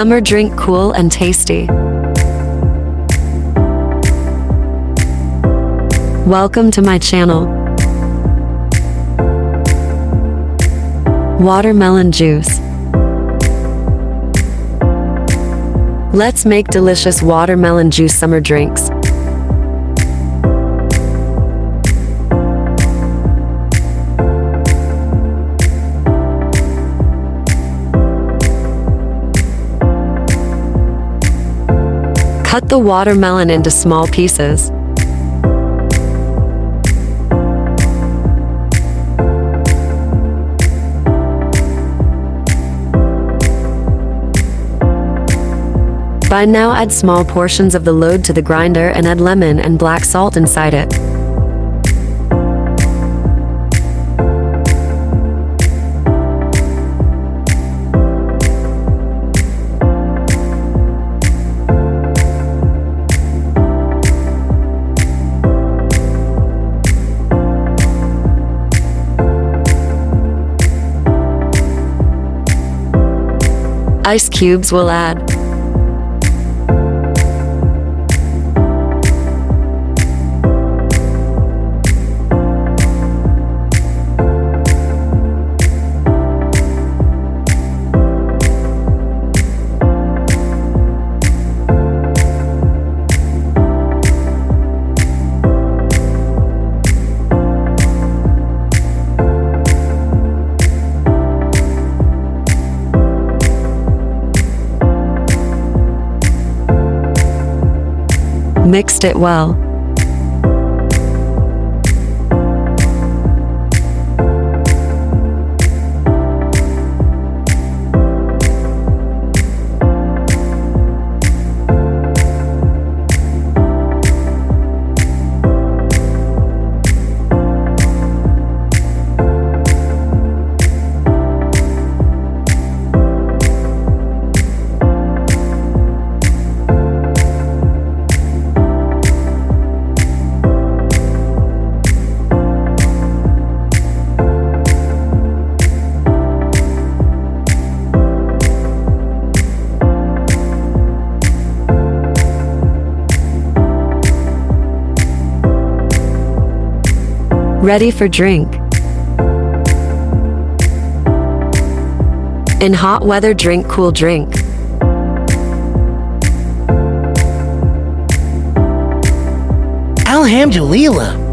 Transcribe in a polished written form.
Summer drink cool and tasty. Welcome to my channel. Watermelon juice. Let's make delicious watermelon juice summer drinks. Cut the watermelon into small pieces. By now, add small portions of the load to the grinder and add lemon and black salt inside it. Ice cubes will add. Mixed it well. Ready for drink. In hot weather, drink cool drink. Alhamdulillah.